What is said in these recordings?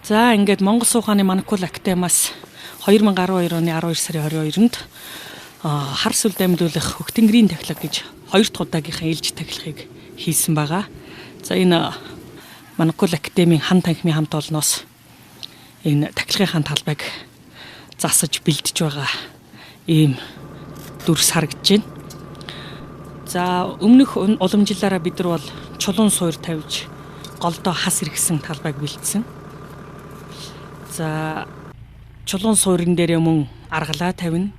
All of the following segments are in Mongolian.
За ингээд Монгол суугааны манкул актемаас 2012 оны 12 сарын 22-нд хар сүлд амилуулах тэнгэрийн тахилга гэж 2 дахь удаагийнхаа ээлж тахилгыг хийсэн байгаа. За энэ манкул актемийн хан танхимын хамт олноос энэ тахилгын талбайг засаж бэлдэж байгаа ийм дүрс харагдаж байна. За өмнөх уламжлалаараа бид нар бол чулуун суур тавьж голдоо хас иргэсэн талбайг бэлдсэн. За чулуун суурин дээр мөн аргалаа тавина.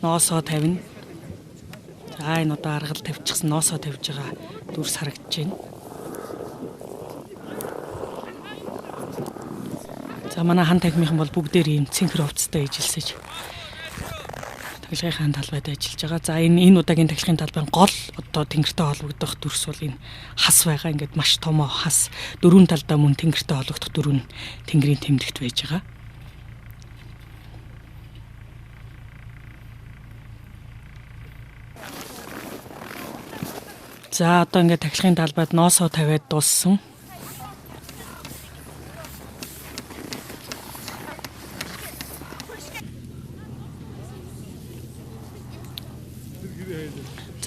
Ноосоо тавина. За энэ одоо аргал тавьчихсан ноосоо тавьж байгаа дүрс харагдаж байна. За манай хан танхимынхан бол бүгдээр ийм цэнхэр хувцастай ижилсэж тахилгын талбайд ажиллаж байгаа. За энэ удаагийн тахилгын талбайн гол одоо тэнгэртэй холбогдох дүрс бол энэ хас байгаа. Ингээд маш том хас дөрвөн талдаа мөн тэнгэртэй холбогдох дөрвөн тэнгэрийн тэмдэгт байж байгаа. За одоо ингээд тахилгын талбайд ноосоо тавиад дууссан.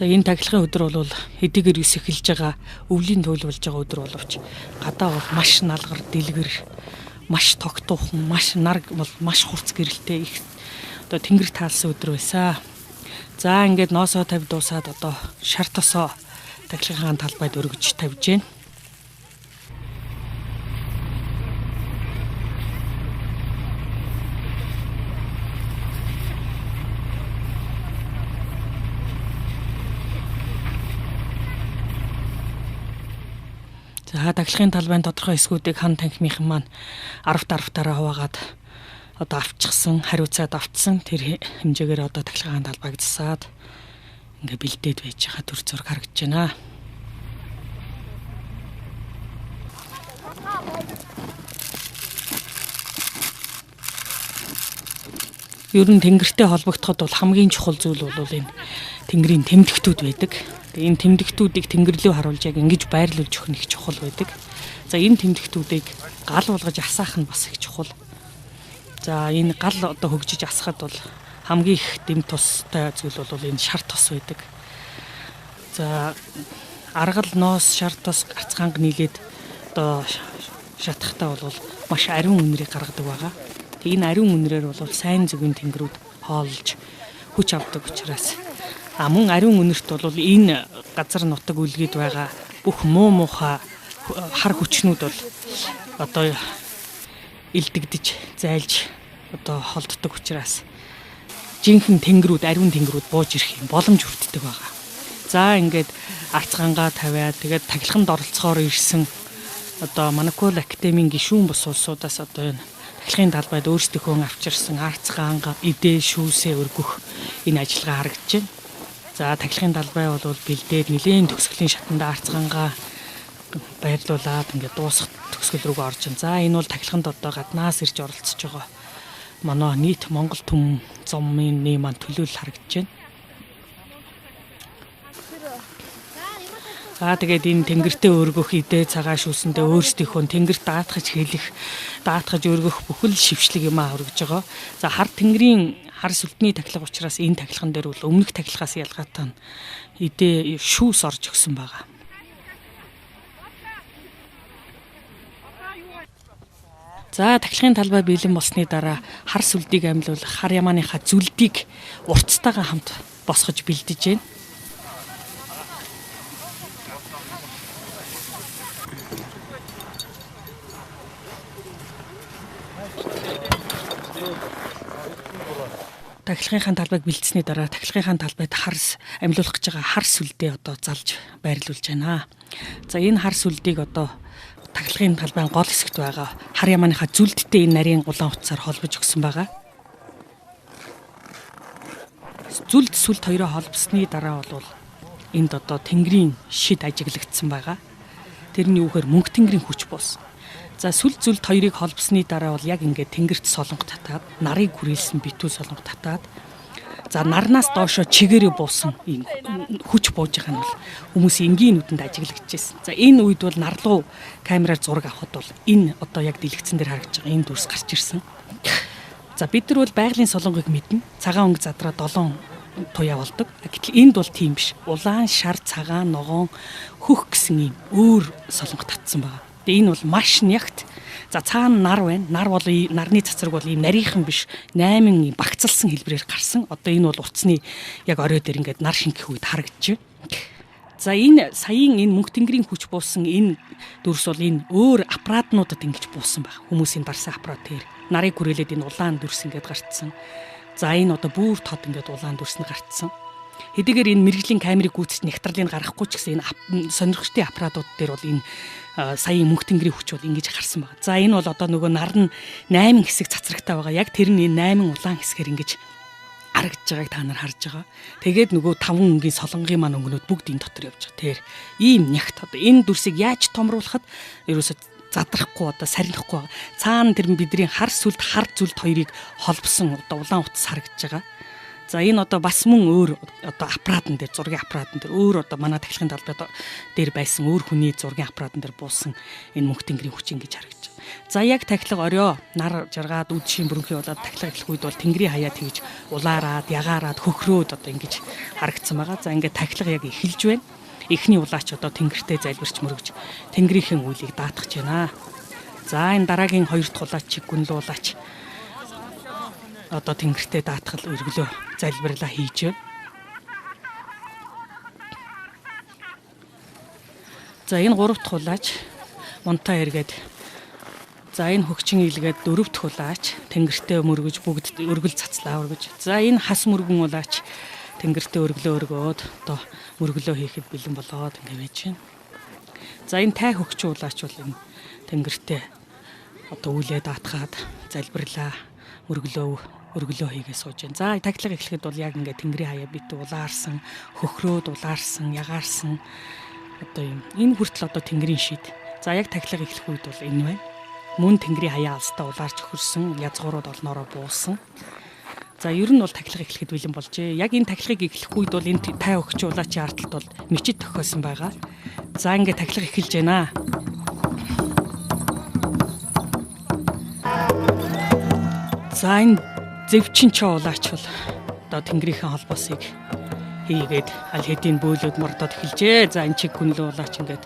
За энэ тахилгын өдөр бол хэдийгээр ис эхэлж байгаа өвлийн туйл болж байгаа өдөр боловч гадаа бол маш налгар дэлгэр маш тогтуухан маш нар бол маш хурц гэрэлтэй их одоо тэнгэр таалсан өдөр байсан. За ингээд ноосоо тавь дуусаад одоо шар тосоо тахилгын талбайд өргөж тавьж байна. За тахилгын талбайн тодорхой хэсгүүдийг хан танхимынхан маань 10-10-аараа хуваагаад одоо авчихсан, хариуцаад автсан тэр хэмжээгээр одоо тахилгын талбайг засаад ингээ бэлдээд байж байгаа төр зураг харагдаж байна. Ер нь тэнгэртэй холбогдоход бол хамгийн чухал зүйл бол энэ тэнгэрийн тэмдэгтүүд байдаг. Тэгээ энэ тэмдэгтүүдийг тэнгэрлүү харуулж яг ингэж байрлуулж өгөх нь их чухал байдаг. За энэ тэмдэгтүүдийг гал болгож асаах нь бас их чухал. За энэ гал одоо хөгжиж асахад бол хамгийн их дэм тустай зүйл бол энэ шар тос байдаг. За аргал ноос шар тос гацханг нийлээд одоо шатахтаа бол маш ариун үнэрийг гаргадаг байгаа. Тэгээ энэ ариун үнэрээр бол сайн зөвгийн тэнгэрүүд хоолж хүч авдаг учраас мөн ариун үнэрт бол энэ газар нутаг үлгээд байгаа бүх муухай хар хүчнүүд бол одоо илдэгдэж зайлж одоо холддог учраас жинхэнэ тэнгэрүүд ариун тэнгэрүүд бууж ирэх юм боломж хүрддэг байгаа. За ингээд арцгангаа тавиад тэгээд тахилганд оролцохоор ирсэн одоо манкул актемийн гишүүн бус улсуудаас одоо энэ тахилгын талбайд өөрсдийнхөө авчирсан арцганга идэ шүүсээ өргөх энэ ажиллагаа харагдаж байна. За тахилгын талбай бол бэлдээд нэлээд төгсгөлийн шатанда арцгангаа байрлуулад ингээд дуусах төгсгөл рүүгээ орж байна. За энэ бол тахилганд одоо гаднаас ирж оролцож байгаа манай нийт Монгол түмэн зомын маань төлөөлөл харагдаж байна. За тэгээд энэ тэнгэртэй өргөх идэ цагаан шүүсэндээ өөрсдийнхөө тэнгэрт даатгаж өргөх бүхэл шившлэг юм өргөж байгаа. За хар тэнгэрийн хар сүлдний тахилга учраас энэ тахилган дээр бол өмнөх тахилгаас ялгаатай идэ шүүс орж өгсөн байгаа. За тахилгын талбай бэлэн болсны дараа хар сүлдийг амилуулах хар ямааныхаа зүлдийг уртцтайгаа хамт босгож бэлдэж байна. Тахилгын талбайг бэлдсэний дараа тахилгын талбайд амилуулах гэж байгаа хар сүлдээ одоо залж байрлуулж байна. За энэ хар сүлдийг одоо тахилгын талбайн гол хэсэгт байгаа хар ямааныхаа зүлдтэй энэ нарийн улаан утсаар холбож өгсөн байгаа. Зүлд сүлд хоёроо холбосны дараа бол энд одоо тэнгэрийн шид ажиглагдсан байгаа. Тэрний үүхээр мөнх тэнгэрийн хүч буусан. За сүлд зүлд хоёрыг холбосны дараа бол яг ингээд тэнгэрт солонго татаад нарыг хүрээлсэн битүү солонго татаад За нарнаас доошо чигээрээ буусан ийм хүч бууж байгаа нь бол хүмүүсийн энгийн нүдэнд ажиглагдчихсэн. За энэ үед бол нарлуу камераар зураг авахд бол энэ одоо яг дэлгэцэн дээр харагдж байгаа энэ дүрс гарч ирсэн. За бид нар бол байгалийн солонгыг мэднэ. Цагаан өнгө задраа 7 туяа болдог. Гэтэл энд бол тийм биш. Улаан, шар, цагаан, ногоон, хөх гэсэн ийм өөр солонго татсан байгаа. Тэгээ энэ бол маш нягт. За цаана нар байна. Нар бол нарны цацраг бол ийм нарийнхан биш 8 багцалсан хэлбэрээр гарсан. Одоо энэ бол утасны яг орой дээр ингээд нар шингэх үед харагдаж байна. За энэ саяын энэ мөнх тэнгэрийн хүч буусан энэ дүрс бол энэ өөр аппаратнуудад ингэж буусан баг. Хүмүүсийн дарсан аппарат дээр нарыг хүрээлээд энэ улаан дүрс ингээд гарцсан. За энэ одоо бүр тод ингээд улаан дүрс нь гарцсан. Хэдийгээр энэ мэрэгжлийн камерыг гүйцэтгэж нягтралыг гаргахгүй ч гэсэн энэ сонирхчдын аппаратууд дээр бол энэ саяын мөнх тэнгэрийн хүч бол ингэж гарсан байна. За энэ бол одоо нөгөө нар нь 8 хэсэг цацрагтай байгаа. Яг тэр нь энэ 8 улаан хэсгээр ингэж харагдж байгааг та нар харж байгаа. Тэгээд нөгөө 5 өнгийн солонгийн маань өнгөнүүд бүгд энэ дотор явж байгаа. Тэр ийм нягт одоо энэ дүрсийг яаж томруулахад ерөөсө задрахгүй одоо сарнихгүй байгаа. Цаана тэр бидний хар сүлд хар зүлд хоёрыг холбосон одоо улаан утас харагдж байгаа. За энэ одоо бас мөн өөр одоо аппаратн дээр зургийн аппаратн дээр өөр одоо манай тахилгын талбай дээр байсан өөр хүний зургийн аппаратн дээр буусан энэ мөнх тэнгэрийн хүч ингэж харагдаж байна. За яг тахилга орой нар жаргаад үдшийн бүрэнхий болоод тахилга эхлэх үед бол тэнгэрийн хаяа тэгж улаараад ягаараад хөхрөөд одоо ингэж харагдсан байгаа. За ингээд тахилга яг эхэлж байна. Эхний улаач одоо тэнгэртэй залбирч мөргөж тэнгэрийнхэн үйлийг даатгаж байна. За энэ дараагийн 2 дахь улаач гүнлүү улаач одоо тэнгэртэй даатгал өргөлөө залбирлаа хийж байна. За энэ 3 дахь улаач мунтаа эргээд за энэ хөгчин илгээд 4 дахь улаач тэнгэртэй мөргөж бүгд өргөл цацлаа өргөж. За энэ хас мөргөн улаач тэнгэртэй өргөлөө өргөөд одоо мөргөлөө хийхэд бэлэн болоод ингэ байж байна. За энэ тай хөгчин улаач бол энэ тэнгэртэй одоо үлээ даатгаад залбирлаа өргөлөө хийгээ сууж байна. За тахилга эхлэхэд бол яг ингээд тэнгэрийн хаяа бит улаарсан, хөхрөөд улаарсан, ягаарсан одоо юм. Энэ хүртэл одоо тэнгэрийн шид. За яг тахилга эхлэх үед бол энэ байна. Мөн тэнгэрийн хаяа алстаа улаарч хөрсөн, язгуурууд олноороо буусан. За ер нь бол тахилга эхлэхэд бэлэн болжээ. Яг энэ тахилгыг эхлэх үед бол энэ тай өгч улаачийн ардталд бол мичид тохиосон байгаа. За ингээд тахилга эхэлж байна. За энэ зэвчин чоо улаач бол одоо тэнгэрийнхэн холбоосыг хийгээд аль хэдийн бөөлөд мордоод эхэлжээ. За энэ чиг гүнлүү улаач ингээд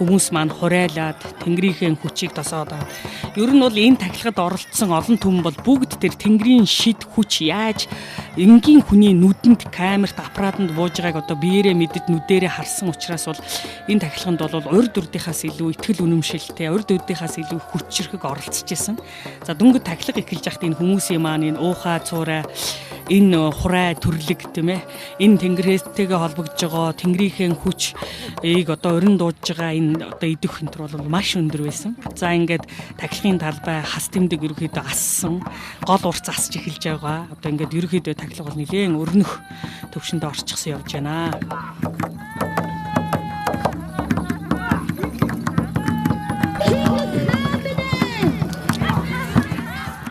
хүмүүс маань хурайлаад тэнгэрийнхэн хүчийг тосоод байгаа. Ер нь бол энэ тахилгад оролцсон олон түмэн бол бүгд тэр тэнгэрийн шид хүч яаж энгийн хүний нүдэнд камерт аппаратанд бууж байгааг одоо биеэрээ мэдэж нүдэрээ харсан учраас бол энэ тахилганд бол урд урдынхаас илүү ихтгэл үнэмшилтэй, урд урдынхаас илүү хүчрхэг оролцож исэн. За дөнгөж тахилга эхэлж байхад энэ хүмүүсийн маань энэ уухай цуурай энэ хурай төрлөг тийм ээ энэ тэнгэрээтэйгээ холбогдож байгаа тэнгэрийнхэн хүч одоо өрн дуудж байгаа энэ одоо идэх хэмтэр бол маш өндөр байсан. За ингээд тахилгын талбай хас тэмдэг ерөөхдөө ассан гол урц асч эхэлж байгаа. Одоо ингээд ерөөхдөө тахилга бол нэлээд өрнөх төвшөнд орчихсон явж байна.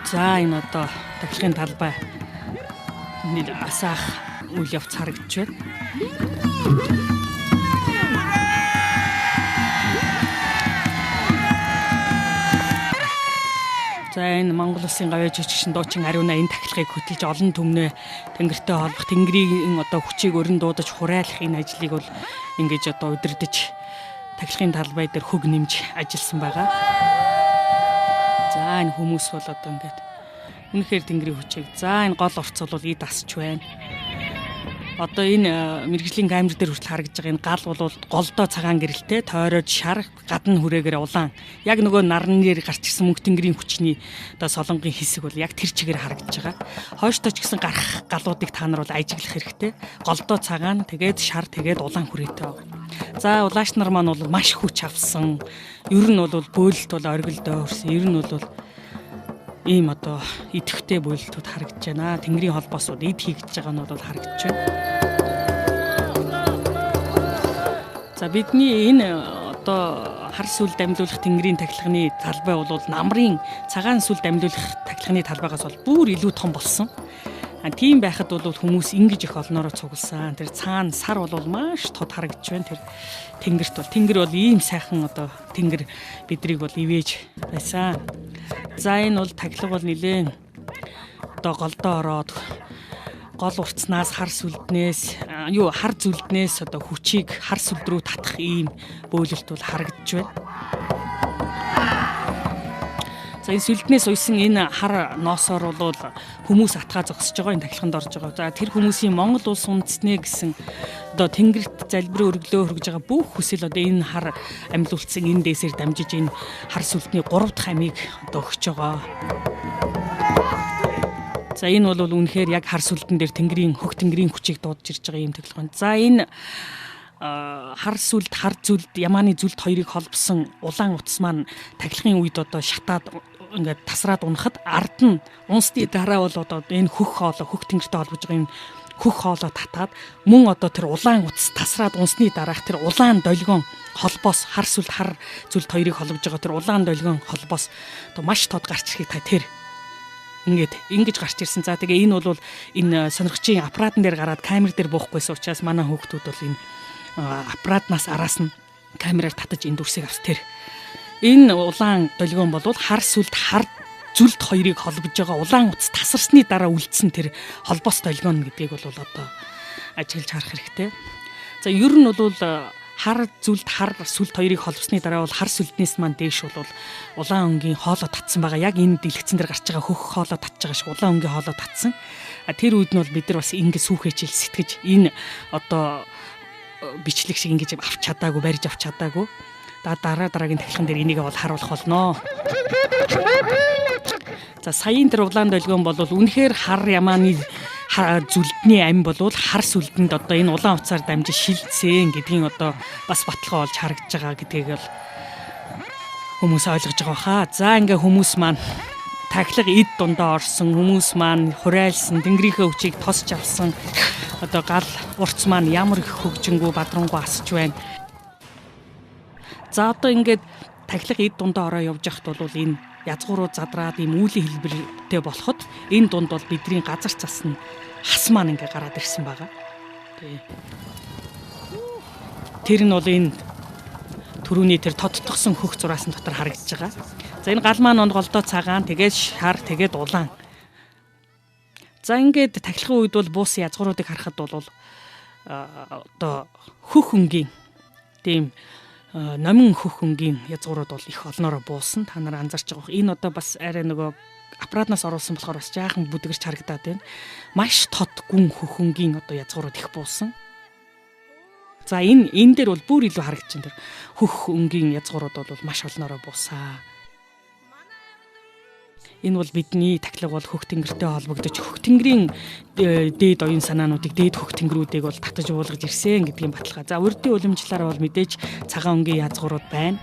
За энэ одоо тахилгын талбай асаах үйл явц харагдж байна. За энэ Монгол Улсын гавьяа жижигчин дуучин ариуна энэ тахилгыг хөтөлж олон түмнээ тэнгэртэй холбох тэнгэрийн одоо хүчийг өрн дуудаж хурайлах энэ ажлыг бол ингэж одоо удирдах тахилгын талбай дээр хөг нэмж ажилласан байгаа. За энэ хүмүүс бол одоо ингээд үнэхээр тэнгэрийн хүчийг за энэ гол орц бол ид асч байна. Одоо энэ мэрэгжлийн камер дээр хүртэл харагдж байгаа энэ гал бол голдоо цагаан гэрэлтэй тойроод шар гадна хүрээгээр улаан яг нөгөө нарны дээр гарч ирсэн мөнх тэнгэрийн хүчний одоо солонгийн хэсэг бол яг тэр чигээр харагдж байгаа. Хойштоо ч гэсэн гарах галуудыг та нар бол ажиглах хэрэгтэй. Голдоо цагаан тэгээд шар тэгээд улаан хүрээтэй байгаа. За улаач нар маань бол маш хүч авсан. Ер нь бол бөөлөлт бол оргилдоо өрсөн. Ер нь бол ийм одоо идэвхтэй бөөлөлтүүд харагдж байна. Тэнгэрийн холбоос бол эд хийгдэж байгаа нь бол харагдж байна. За бидний энэ одоо хар сүлд амилуулах тэнгэрийн тахилганы талбай бол намрын цагаан сүлд амилуулах тахилганы талбайгаас бол бүр илүү том болсон. Тийм байхад бол хүмүүс ингэж их олноороо цугласан. Тэр цаана сар бол маш тод харагдж байна. Тэр тэнгэрт бол тэнгэр бол ийм сайхан одоо тэнгэр бидрийг бол ивэж байсан. За энэ бол тахилга бол нилээн одоо голдоо ороод гол уртснаас хар сүлднээс хар зүлднээс одоо хүчийг хар сүлд рүү татах ийм бөөлөлт бол харагдж байна. За энэ сүлднээс уйсан энэ хар ноосоор бол хүмүүс атгаа зогсож байгаа энэ тахилганд орж байгаа. За тэр хүмүүсийн Монгол улс үндэснэ гэсэн одоо тэнгэрт залбирын өргөлөө хөргөж байгаа бүх хүсэл одоо энэ хар амилуулсан энэ дээсээр дамжиж энэ хар сүлдний 3 дахь амийг одоо өгч байгаа. За энэ бол үнэхээр яг хар сүлдэн дээр хөх тэнгэрийн хүчийг дуудаж ирж байгаа юм тахилга. За энэ хар сүлд, хар зүлд, ямааны зүлд хоёрыг холбосон улаан утас маань тахилгын үед одоо шатаад ингээд тасраад унахад ард нь унсны дараа бол одоо энэ хөх тэнгэртэй холбож байгаа юм хөх хоолоо татаад мөн одоо тэр улаан утас тасраад унсны дараах тэр улаан долгион холбоос хар сүлд, хар зүлд хоёрыг холбож байгаа тэр улаан долгион холбоос одоо маш тод гарч ирэхэд тэр ингэж гарч ирсэн. За тэгээ энэ бол энэ сонирхчийн аппаратын дээр гараад камер дээр буухгүйсэн учраас манай хүүхдүүд бол энэ аппаратнаас араас нь камераар татаж энэ дүрсийг авс тэр. Энэ улаан долгион бол хар сүлд, хар зүлд хоёрыг холбож байгаа улаан утас тасарсны дараа үлдсэн тэр холбоос долгион гэдгийг бол одоо ажиглаж харах хэрэгтэй. За ер нь бол хар зүлд, хар сүлд хоёрыг холбосны дараа бол хар сүлднээс маань дээш бол улаан өнгийн хоолой татсан байгаа. Яг энэ дэлгэцэн дээр гарч байгаа хөх хоолой татж байгаа шиг улаан өнгийн хоолой татсан. Тэр үед нь бол бид нар бас ингэ сүүхээчил сэтгэж энэ одоо бичлэг шиг ингэж авч чадаагүй, барьж авч чадаагүй. Дараагийн тахилган дээр энийг бол харуулах болно. За саяын тэр улаан долгион бол үнэхээр хар ямааны зүлдний ам бол хар сүлдэнд одоо энэ улаан утсаар дамжиж шилжсэн гэдгийн одоо бас баталгаа олж харагдж байгаа гэдгийг л хүмүүс ойлгож байгаа хаа. За ингээ хүмүүс маань тахилга эд дундаа орсон, хүмүүс маань хураайлсан, тэнгэрийнхээ хүчийг тосч авсан. Одоо гал урц маань ямар их хөгжингүү бадрангуу асч байна. За одоо ингээд тахилга эд дундаа ороо явж байхад бол энэ язгууруу задраад ийм үүлийн хэлбэртэй болоход энэ дунд бол бидний газар цас нь хас маань ингээ гараад ирсэн байгаа. Тэр нь бол энэ түрүүний тэр тодтогсон хөх зураасан дотор харагдаж байгаа. За энэ гал маань голдоо цагаан, тэгээд шар, тэгээд улаан. За ингээд тахилгын үед бол буусан язгууруудыг харахад бол одоо хөх өнгийн тийм номин хөх өнгийн язгуурууд бол их олноороо буусан. Та нар анзаарч байгаа. Энэ одоо бас арай нөгөө аппаратнаас оруулсан болохоор бас жаахан бүдгэрч харагдаад байна. Маш тод гүн хөх өнгийн одоо язгуурууд их буусан. За энэ дээр бол бүр илүү харагдаж байна. Тэр хөх өнгийн язгуурууд бол маш олноороо буусаа. Энэ бол бидний тахилга бол хөх тэнгэртэй холбогдож хөх тэнгэрийн дээд оюун санаануудыг, дээд хөх тэнгэрүүдийг бол татаж уулгаж ирсэн гэдгийн баталгаа. За урдын уламжлалаар бол мэдээж цагаан өнгийн язгуурууд байна.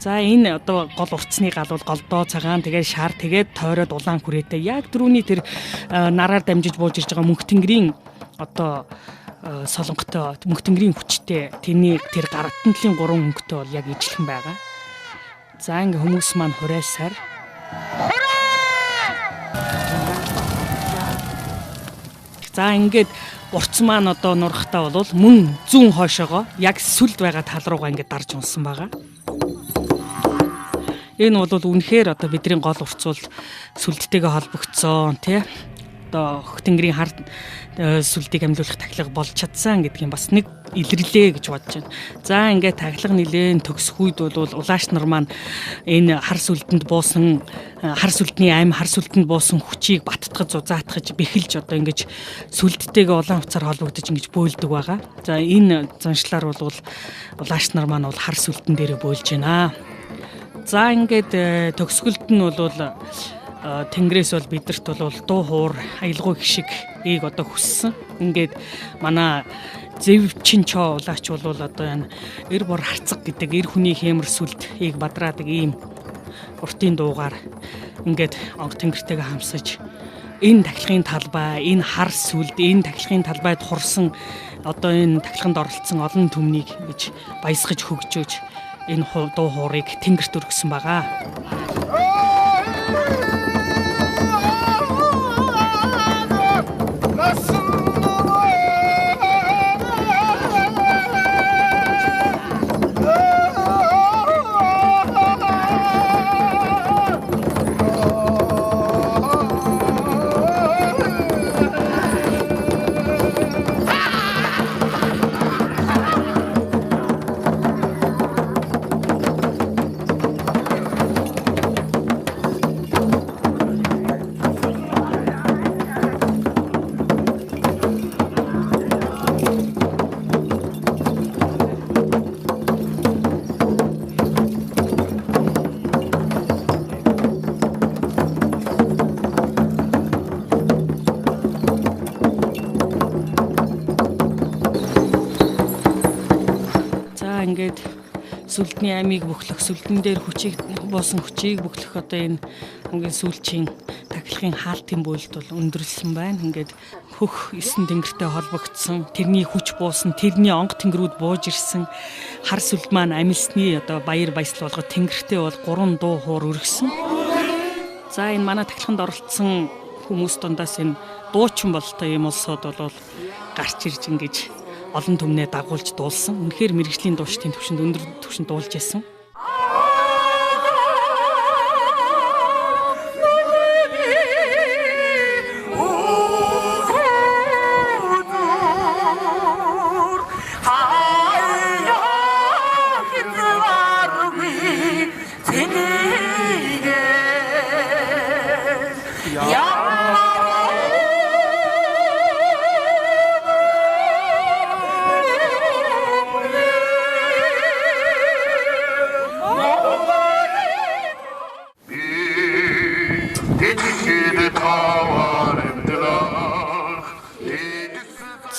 За энэ одоо гол уртсны гал бол голдоо цагаан, тэгээд шар, тэгээд тойроод улаан хүрээтэй. Яг дөрөвний тэр нараар дамжиж бууж ирж байгаа мөнх тэнгэрийн одоо солонготой мөнх тэнгэрийн хүчтэй тэрний тэр гарантны 3 өнгөтэй бол яг ижилхэн байгаа. За ингээ хүмүүс маань хураасаар за ингээд урц маань одоо нурахтаа бол мөн зүүн хойшоогоо яг сүлд байгаа тал руугаа ингээд дарж унсан байгаа. Энэ бол үнэхээр одоо бидний гол урц бол сүлдтэйгээ холбогдсон тий. Одоо хөх тэнгэрийн хар сүлдийг амилуулах тахилга болж чадсан гэдгийг бас нэг илэрлээ гэж бодож байна. За ингээд тахилга нилээн төгсөх үед бол улааш нар маань энэ хар сүлдэнд буусан хар сүлдний ам, хар сүлдэнд буусан хүчийг баттгаж, зузаатгаж, бэхэлж одоо ингэж сүлдтэйгээ улаан уцаар холбогдож ингэж бөөлдөг байгаа. За энэ заншлаар бол улааш нар маань бол хар сүлдэн дээрээ бөөлж байна. За ингээд төгсгөлд нь бол тэнгэрээс бол бидэрт бол дуу хуур аялгау гişиг одоо хүссэн. Ингээд манай зэв чинчоо улаач бол одоо энэ эр бор харцаг гэдэг эр хүний хэмэр сүлдийг бадраадаг ийм уртын дуугаар ингээд онг тэнгэртэйгээ хамсаж энэ тахилгын талбай, энэ хар сүлд, энэ тахилгын талбайд хурсан одоо энэ тахилганд оролцсон олон түмнийг гэж баясгаж хөгжөөж энэ дуу хуурыг тэнгэрт өргөсөн байгаа. За ингээд сүлдний амийг бүхлэх, сүлдэн дээр хүчийг буусан хүчийг бүхлэх одоо энэ хамгийн сүүлчийн тахилгын хаалтын буйлд бол өндөрлсөн байна. Ингээд хөх 9 тэнгэртэй холбогдсон, тэрний хүч буусан, тэрний онго тэнгэрүүд бууж ирсэн. Хар сүлд маань амилсны одоо баяр баясгал болгоод тэнгэртэй бол 3 дуу хуур өргөсөн. За энэ манай тахилганд оролцсон хүмүүс дундаас энэ дуучин болтой юм улсууд бол гарч ирж ингэж олон түмнээ дагуулж дуулсан. Үнэхээр мэргэжлийн дуучдын төвшөнд өндөр төвшөнд дуулж байсан.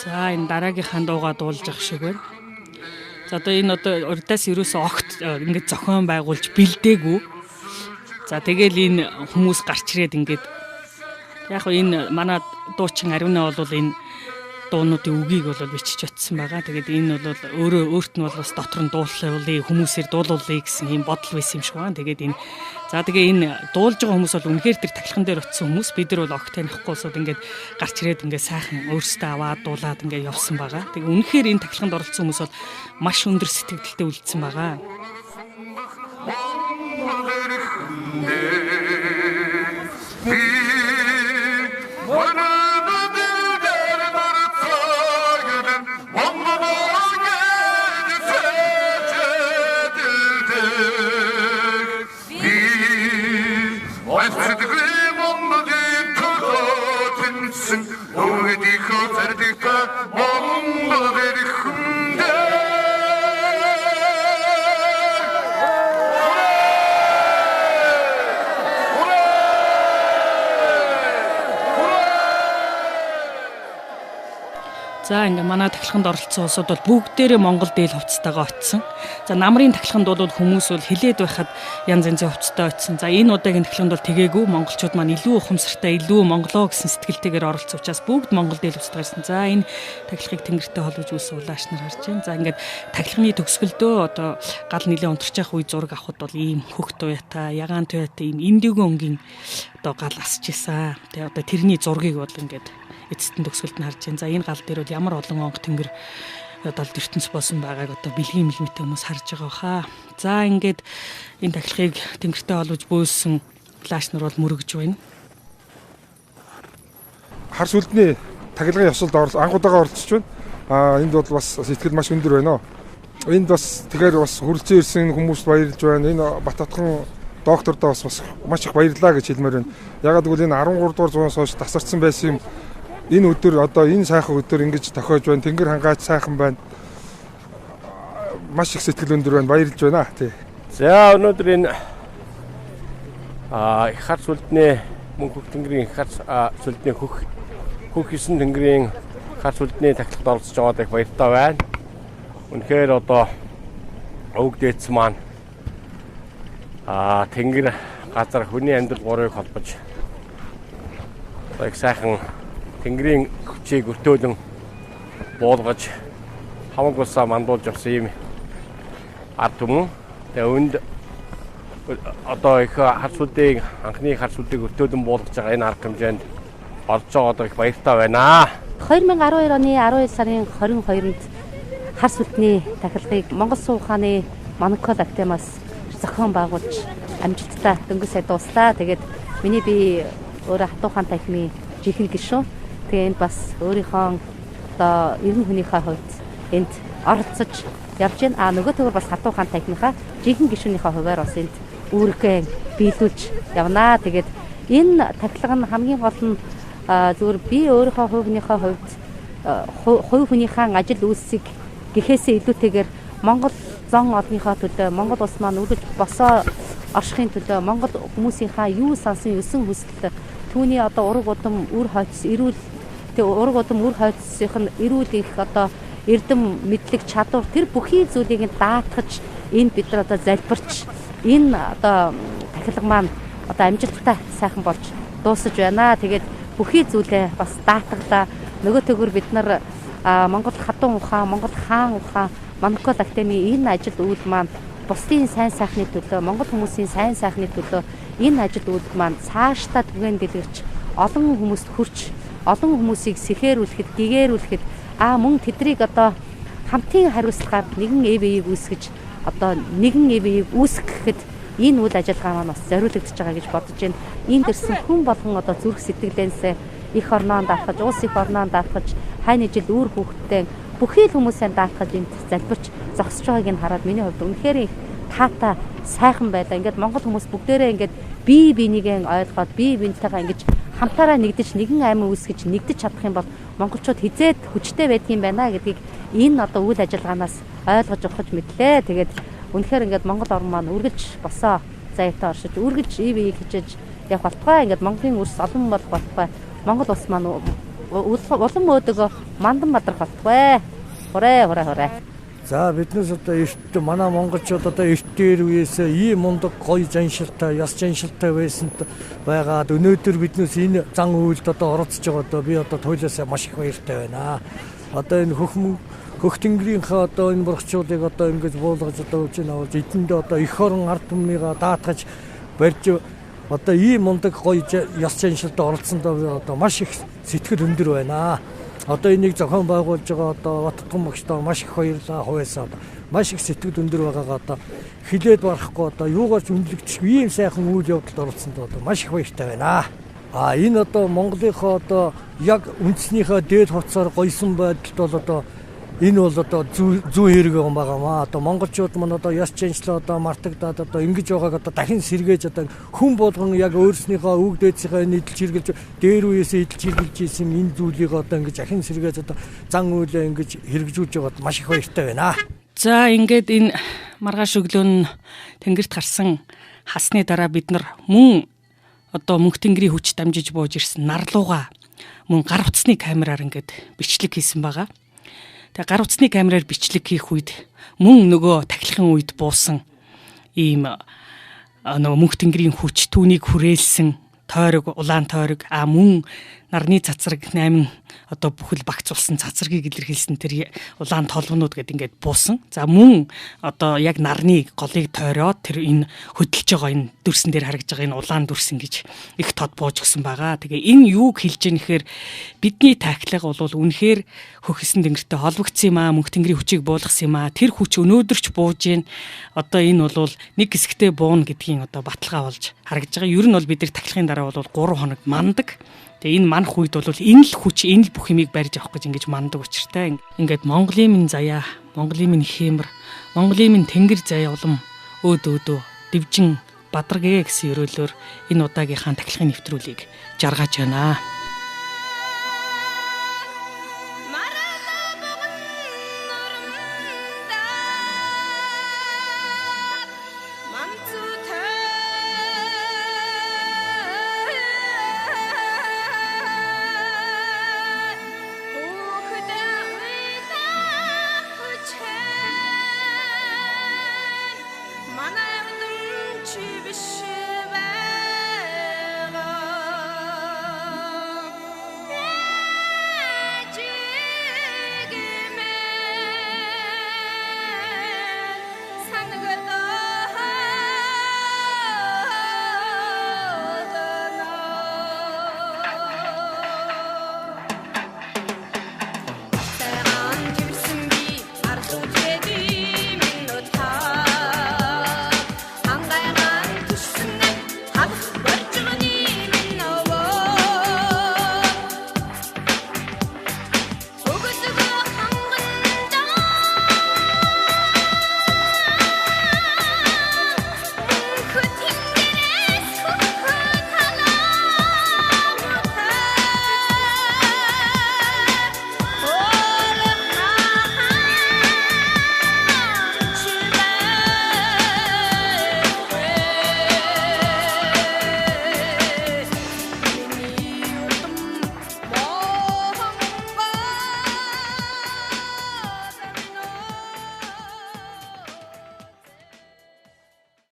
За энэ дараагийнхаа дуугаа дуулж ах шиг байна. За одоо энэ урдаас ерөөсөө огт ингэж зохион байгуулж бэлдээгүй. За тэгэл энэ хүмүүс гарч ирээд ингээд яг энэ манай дуучин Ариунаа бол энэ дуунуудын үгийг бол бичиж очсон байгаа. Тэгээд энэ бол өөрт нь бол бас дотор нь дуулуулъя, хүмүүсээр дуулуулъя гэсэн юм бодол байсан юм шиг байна. Тэгээд энэ тэгээ энэ дуулж байгаа хүмүүс бол үнэхээр тэр тахилган дээр очсон хүмүүс. Бид нар бол огт танихгүй улсууд ингээд гарч ирээд ингээд сайхан өөрсдөө аваад дуулаад ингээд явсан байгаа. Тэгээд үнэхээр энэ тахилганд оролцсон хүмүүс бол маш өндөр сэтгэлдээ үлдсэн байгаа. За ингээ манай тахилганд оролцсон улсууд бол бүгдээрээ Монгол дээл хувцастайгаа очсон. За намрын тахилганд бол хүмүүс бол хилээд байхад янз янзын хувцастай очсон. За энэ удаагийн тахилганд бол тэгээгүй, монголчууд маань илүү ухамсартай, илүү монголоо гэсэн сэтгэлтэйгээр оролцсон учраас бүгд Монгол дээл хувцастай гарсан. За энэ тахилгыг тэнгэртэй холбож үүссэн улааш нар харж байна. За ингээд тахилганы төгсгөлдөө одоо гал нилийн унтарч явах үе зураг авахд бол ийм хөх туяатай, ягаан туяатай ийм индиго өнгийн одоо гал асч ийсэн. Тэгээ одоо тэрний зургийг бол ингээд эцэстэн төгсгөлд нь харж байна. За энэ гал дээр бол ямар олон онго тэнгэр одоо ертөнц болсон байгааг одоо бэлгийн мэлмэтэй хүмүүс харж байгаа хаа. За ингээд энэ тахилгыг тэнгэртэй холбож бөөссөн флаш нар бол мөрөгж байна. Хар сүлдний тахилгын ёсолд анхудаага оролцож байна. Энд бол бас сэтгэл маш өндөр байна. Энд бас тэгэхээр бас хүрэлцэн ирсэн хүмүүст баярлж байна. Энэ Бататхан доктордоо бас маш их баярлалаа гэж хэлмээр байна. Ягаад гэвэл энэ 13 дугаар зуураас хойш тасарсан байсан юм. Энэ өдөр одоо энэ сайхан өдөр ингэж тохиож байна. Тэнгэр хангаач сайхан байна. Маш их сэтгэл өндөр байна. Баярлж байна. Тий. За өнөөдөр энэ хар сүлдний мөн хөх тэнгэрийн хар сүлдний хөх 9 тэнгэрийн хар сүлдний тахилгад оролцож байгаад их баяртай байна. Үнэхээр одоо өвөг дээдс маань тэнгэр газар хүний амьдрал гурыг холбож их сайхан тэнгэрийн хүчийг өртөөлөн буулгаж хамаг улсаа мандуулж авсан юм ард түмэн. Тэгээ өнд одоо их хар сүлдийг анхны хар сүлдийг өртөөлөн буулгаж байгаа энэ арга хэмжээнд орж байгаа их баяртай байна. 2012 оны 12 сарын 22-нд хар сүлдний тахилгыг Монгол Суу ухааны Монокол Актемаас зохион байгуулж амжилттай дөнгөж сая дуустаа. Тэгээд миний би өөрөө хатуу хаан танхимын жинхэнэ гишүүн. Тэгээ энд бас өөрийнхөө одоо 90 хүнийхээ хувьд энд оролцож явж байна. Нөгөө төгөр бас хатуу хаан танхимынхаа жинхэнэ гишүүнийхээ хувьар бас энд үүргээ биелүүлж явнаа. Тэгээд энэ тахилга нь хамгийн гол нь зөвхөн би өөрийнхөө хувь хүнийхээ ажил үйлсийг гэхээсээ илүүтэйгээр Монгол зон олонныхоо төлөө, Монгол улс маань үргэлж босоо оршихын төлөө, Монгол хүмүүсийнхаа юу сансан өсөн хүсэл түүний одоо ураг удам үр хойц эрүүл тэг ураг удам үр хойцсынх нь эрүүл их одоо эрдэм мэдлэг чадвар тэр бүхий зүйлийг даатгаж энэ бид нар одоо залбирч энэ одоо тахилга маань одоо амжилттай сайхан болж дуусаж байна. Тэгээд бүхий зүйлээ бас даатгалаа. Нөгөө төгөр бид нар Монгол хатан ухаан, Монгол хаан ухаан, Манукол академийн энэ ажил үйл маань бусдын сайн сайхны төлөө, Монгол хүмүүсийн сайн сайхны төлөө энэ ажил үйл маань цаашдаа түгээн дэлгэрч олон хүмүүст хүрч, олон хүмүүсийг сэхээрүүлэхэд, гэгээрүүлэхэд мөн тэднийг одоо хамтын хариуцлагаар нэгэн эвэийг үүсгэж одоо нэгэн эвэийг үүсгэхэд энэ үйл ажиллагаа маань бас зориулагдж байгаа гэж бодож байна. Энд ирсэн хүн болгон одоо зүрх сэтгэлээсээ их орноо даатгаж, улс их орноо даатгаж, хань жил үр хүүхдтэй бүхий л хүмүүсээ даатгаж энд залбирч зогсож байгааг нь хараад миний хувьд үнэхээр их таатай сайхан байлаа. Ингээд монгол хүмүүс бүгдээрээ ингээд бие бинийгээ ойлгоод бие бинтэйгээ ингэж хамтаараа нэгдэж нэгэн аймаг үүсгэж нэгдэж чадах юм бол монголчууд хизээд хүчтэй байдгийн байна гэдгийг энэ одоо үйл ажиллагаанаас ойлгож ухаж мэдлээ. Тэгээд үнэхээр ингээд монгол орн маань үргэлж босоо заяатаа оршиж үргэлж ивийг хичээж явах болтугай. Ингээд монголын үрс олон болох болтугай. Монгол улс маань улам өөдөгөө мандан мадрах болтугай. Хүрээ. За биднээс одоо эрт манай монголчууд одоо эрт дээр үеэс ийм мундаг гоё заншилтай, яс заншилтай байсанд байгаад өнөөдөр биднээс энэ зан үйлд одоо оролцож байгаа одоо би одоо туйлаасаа маш их баяртай байна. Одоо энэ хөх тэнгэрийнхээ одоо энэ бургчуудыг одоо ингэж буулгаж одоо үжин авалж эдэндээ одоо эх орон ард түмнийгаа даатгаж барьж одоо ийм мундаг гоё яс заншилтай оролцсондоо одоо маш их сэтгэл өндөр байна. Одоо энийг зохион байгуулж байгаа одоо Баттган багштаа маш их баярлалаа хувьяасаа маш их сэтгэл өндөр байгаагаа одоо хилээд барахгүй одоо юугаарч үнэлэгдэхгүй ийм сайхан үйл явдалд оролцсонд одоо маш их баяртай байна. Энэ одоо Монголынхоо одоо яг үндэснийхээ дээд хуцаар гойсон байдалд бол одоо энэ бол одоо зүү хэрэг юм байгаамаа. Одоо монголчууд маань одоо яс change-лоо одоо мартагдаад одоо ингэж байгааг одоо дахин сэргээж одоо хүн болгон яг өөрснийхөө үг дээдсийнхээ нийтлж хэрглэж дээр үеэсээ эдэлж хэрглэж исэн энэ зүйлийг одоо ингэж дахин сэргээж одоо зан үйлээ ингэж хэрэгжүүлж байгаад маш их баяртай байна. За ингээд энэ маргааш өглөө нь тэнгэрт гарсан хасны дараа бид нар мөн одоо мөнх тэнгэрийн хүч дамжиж бууж ирсэн нарлууга мөн гар утасны камераар ингээд бичлэг хийсэн байгаа. Тэгээ гар утасны камераар бичлэг хийх үед мөн нөгөө тахилгын үед буусан ийм нөгөө мөнх тэнгэрийн хүч түүнийг хүрээлсэн тойрог, улаан тойрог мөн нарны цацраг 8 одоо бүхэл багцуулсан цацрагийг илэрхийлсэн тэр улаан толгонууд гэдэг ингээд буусан. За мөн одоо яг нарны голыг тойроод тэр энэ хөдөлж байгаа энэ дүрсэн дээр харагдж байгаа энэ улаан дүрсэн гэж их тод бууж гсэн байгаа. Тэгээ энэ юуг хэлж яах нэхээр бидний тахилга бол үнэхээр хөхсөн тэнгэртэй холбогдсон юм мөнх тэнгэрийн хүчийг буулгасан юм тэр хүч өнөөдөрч бууж гин одоо энэ бол нэг хэсэгтээ бууна гэдгийн одоо баталгаа болж харагдж байгаа. Ер нь бол бид нар тахилгын дараа бол 3 хоног мандаг. Тэгээ энэ манах үед бол энэ л хүч, энэ л бүх юмыг барьж авах гэж ингэж мандаг учиртай. Ингээд Монголын минь заяа, Монголын минь хэмэр, Монголын минь тэнгэр заяа улам өөдөө дивжин бадаргээ гэсэн өрөөлөөр энэ удаагийнхаа тахилгын нэвтрүүлгийг жаргаж байна.